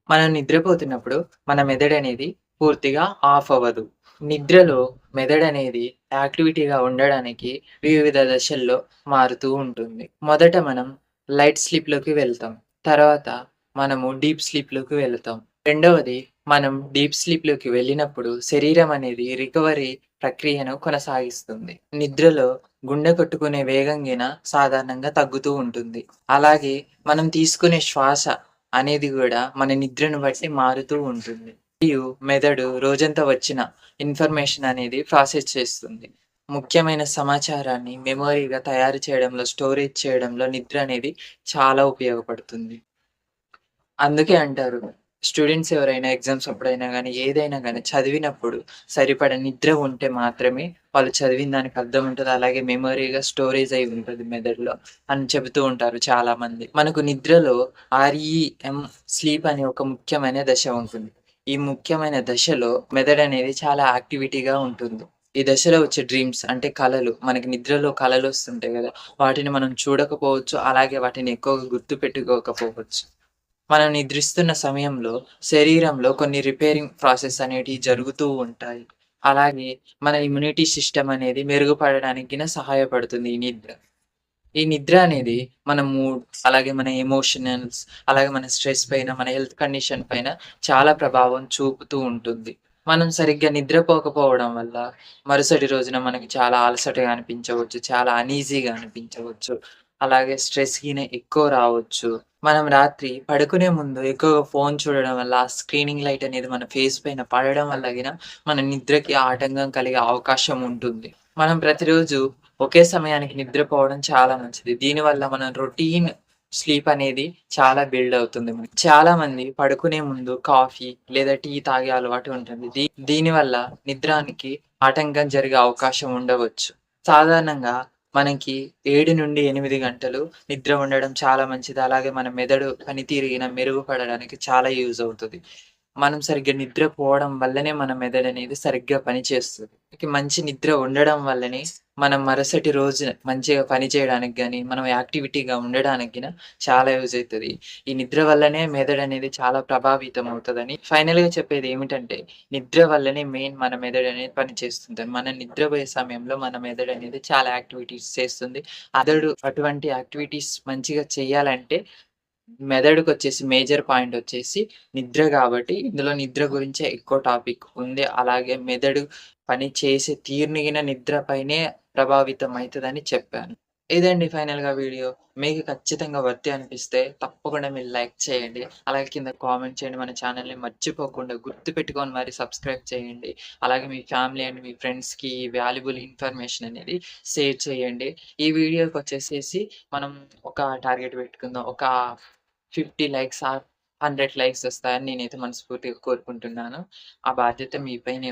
మనం నిద్రపోతున్నప్పుడు మన మెదడనేది పూర్తిగా ఆఫ్ అవ్వదు. నిద్రలో మెదడనేది యాక్టివిటీగా ఉండడానికి వివిధ దశల్లో మారుతూ ఉంటుంది. మొదట మనం లైట్ స్లీప్‌లోకి వెళ్తాం. తర్వాత మనము డీప్ స్లీప్‌లోకి వెళ్తాం. రెండవది మనం డీప్ స్లీప్‌లోకి వెళ్ళినప్పుడు శరీరం అనేది రికవరీ ప్రక్రియను కొనసాగిస్తుంది. నిద్రలో గుండె కొట్టుకునే వేగం గిన సాధారణంగా తగ్గుతూ ఉంటుంది. అలాగే మనం తీసుకునే శ్వాస అనేది గూడా మన నిద్రను బట్టి మారుతూ ఉంటుంది. మరియు మెదడు రోజంతా వచ్చిన ఇన్ఫర్మేషన్ అనేది ప్రాసెస్ చేస్తుంది. ముఖ్యమైన సమాచారాన్ని మెమొరీగా తయారు చేయడంలో, స్టోరేజ్ చేయడంలో నిద్ర అనేది చాలా ఉపయోగపడుతుంది. అందుకే అంటారు. స్టూడెంట్స్ ఎవరైనా ఎగ్జామ్స్ అప్పుడైనా గానీ, ఏదైనా గానీ చదివినప్పుడు సరిపడా నిద్ర ఉంటే మాత్రమే వాళ్ళు చదివిన దానికి అర్థం ఉంటది. అలాగే మెమొరీగా స్టోరేజ్ అయి ఉంటది మెదడులో అని చెబుతూ ఉంటారు చాలామంది. మనకు నిద్రలో ఆర్‌ఈఎం స్లీప్ అనే ఒక ముఖ్యమైన దశ ఉంటుంది. ఈ ముఖ్యమైన దశలో మెదడనేది చాలా యాక్టివిటీగా ఉంటుంది. ఈ దశలో వచ్చే డ్రీమ్స్ అంటే కలలు, మనకి నిద్రలో కలలొస్తుంటాయి గదా! వాటిని మనం చూడకపోవచ్చు. అలాగే వాటిని ఎక్కువగా గుర్తుపెట్టుకోకపోవచ్చు. మనం నిద్రిస్తున్న సమయంలో శరీరంలో కొన్ని రిపేరింగ్ ప్రాసెస్ అనేటివి జరుగుతూ ఉంటాయి. అలాగే మన ఇమ్యూనిటీ సిస్టమ్ అనేది మెరుగుపడడానికి గిన సహాయపడుతుంది ఈ నిద్ర. ఈ నిద్ర అనేది మన మూడ్, అలాగే మన ఎమోషనల్స్, అలాగే మన స్ట్రెస్ పైన, మన హెల్త్ కండిషన్ పైన చాలా ప్రభావం చూపుతూ ఉంటుంది. మనం సరిగ్గా నిద్రపోకపోవడం వల్ల మరుసటి రోజున మనకి చాలా అలసటగా అనిపించవచ్చు. చాలా అనీజీగా అనిపించవచ్చు. అలాగే స్ట్రెస్ గిన ఎక్కువ రావచ్చు. మనం రాత్రి పడుకునే ముందు ఎక్కువగా ఫోను చూడడం వల్ల, ఆ స్క్రీనింగ్ లైట్ అనేది మన ఫేస్ పైన పడడం వల్ల గిన మన నిద్రకి ఆటంకం కలిగే అవకాశం ఉంటుంది. మనం ప్రతిరోజు ఒకే సమయానికి నిద్రపోవడం చాలా మంచిది. దీనివల్ల మన రొటీన్ స్లీప్ అనేది చాలా బిల్డ్ అవుతుంది మనకి. చాలామంది పడుకునే ముందు కాఫీ లేదా టీ తాగే అలవాటు ఉంటుంది. దీనివల్ల నిద్రానికి ఆటంకం జరిగే అవకాశం ఉండవచ్చు. సాధారణంగా మనకి 7-8 గంటలు నిద్ర ఉండడం చాలా మంచిది. అలాగే మన మెదడు పనితీరు గిన మెరుగుపడడానికి చాలా యూజ్ అవుతది. మనం సరిగ్గా నిద్రపోవడం వల్లనే మన మెదడనేది సరిగ్గా పనిచేస్తది. మంచి నిద్ర ఉండడం వల్లనే మనం మరుసటి రోజున మంచిగా పని చేయడానికి గాని, మనం యాక్టివిటీగా ఉండడానికి గిన చాలా యూజ్ అయితది. ఈ నిద్ర వల్లనే మెదడనేది చాలా ప్రభావితం అవుతదని ఫైనల్‌గా చెప్పేదేమిటంటే, నిద్ర వల్లనే మెయిన్ మన మెదడనేది పనిచేస్తుంది. మనం నిద్రపోయే సమయంలో మన మెదడనేది చాలా యాక్టివిటీస్ చేస్తుంది. అటువంటి యాక్టివిటీస్ మంచిగా చేయాలంటే మెదడుకొచ్చేసి మేజర్ పాయింటొచ్చేసి నిద్ర గాబట్టి, ఇందులో నిద్ర గురించే ఎక్కువ టాపిక్ ఉంది. అలాగే మెదడు పని చేసే తీరుని గిన నిద్ర పైనే ప్రభావితం అయితదని చెప్పాను. ఇదండి ఫైనల్‌గా వీడియో. మీకు ఖచ్చితంగా వర్త్ అనిపిస్తే తప్పకుండా మీరు లైక్ చేయండి. అలాగే కింద కామెంట్ చేయండి. మన ఛానెల్‌ని మర్చిపోకుండా గుర్తుపెట్టుకొని మరి సబ్స్క్రైబ్ చేయండి. అలాగే మీ ఫ్యామిలీ అండ్ మీ ఫ్రెండ్స్‌కి ఈ వాల్యుబుల్ ఇన్ఫర్మేషన్ అనేది షేర్ చేయండి. ఈ వీడియోకొచ్చేసేసి మనం ఒక టార్గెట్ పెట్టుకుందాం. ఒక 50 లైక్స్ ఆర్ 100 లైక్స్ వస్తాయని నేనైతే మనస్ఫూర్తిగా కోరుకుంటున్నాను. ఆ బాధ్యత మీ పైనే